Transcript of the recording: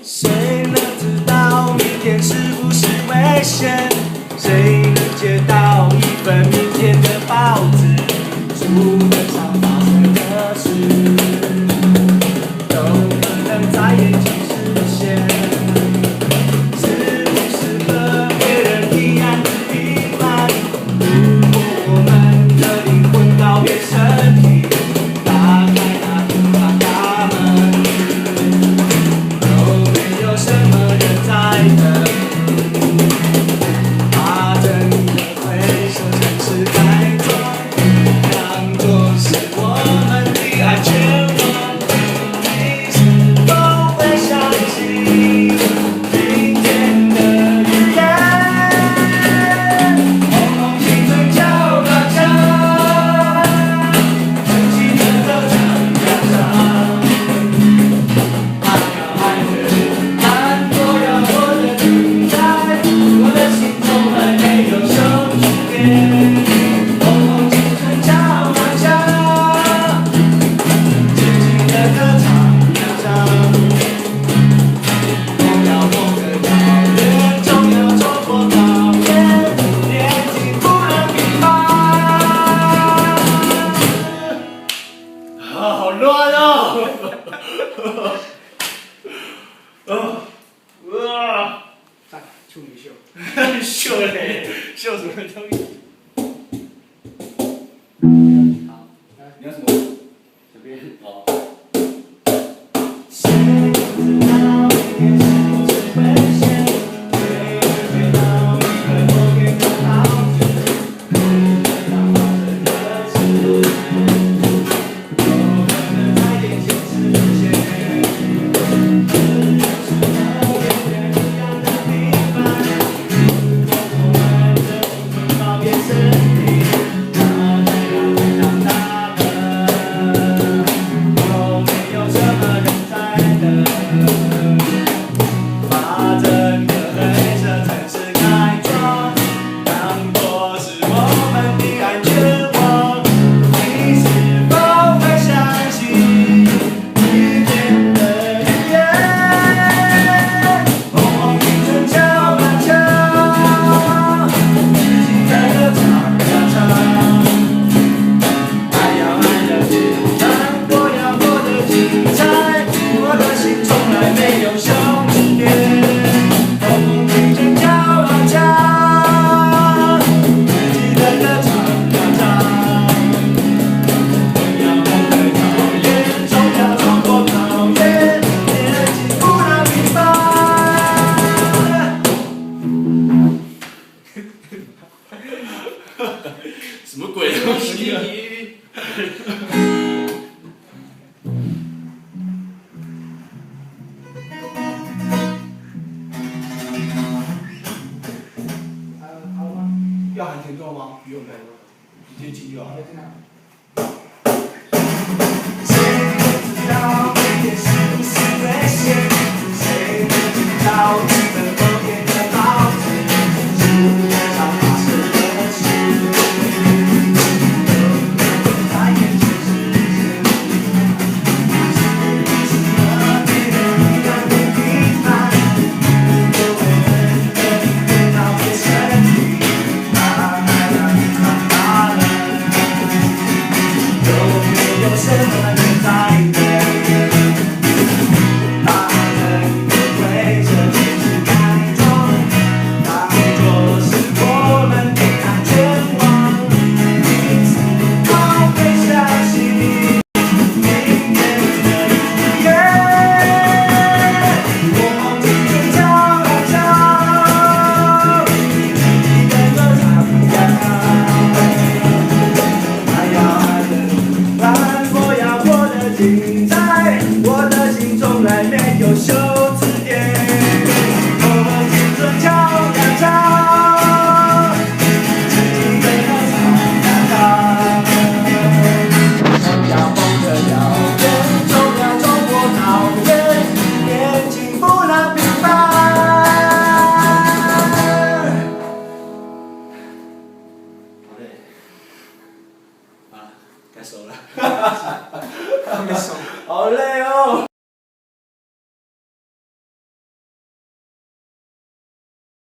谁能知道明天是不是危险？谁能接到一份明天的报纸？书本上发生的事，都可能在眼前实现。是不是和别人一样平凡？如果我们的灵魂告别身体，打开那平凡大门，有没有什么人在等？把着你的挥手，城市改装，当作是我们的安全网。你是否会相信明天的预言？红红青春敲打着，很激烈的唱唱，爱呀爱人，难过呀我的精彩，我的心从来没有休止点。红红青春敲打着，尽情的歌唱呀唱，不要梦的遥远，总要冲破考验，年纪不能平凡。好乱哦！哇！再处女秀。秀嘞，秀什么东西？好，来，你要什么？这边。好。什么鬼东西啊！好了吗？要喊前奏吗？不用了，直接进就好了。谁能知道明天是不是危险？谁能知道一份后天的报纸？书本上发生的事，在眼前实现。是不是和别人一样的平凡？如果我们的灵魂告别身体，打开那平凡大门，有没有什么人在等？把人的围着天使改装，当作是我们的安全网。你是否会相信明天的预言？红红青春敲打着，自己的歌唱呀唱，爱呀爱人，难过呀活得精彩，我的心从来没有休止点。红红青春敲呀敲，自己的歌唱呀唱，总要梦得遥远，总要冲破考验，年轻不能平凡。好累，啊，该收了。没手。好累哦。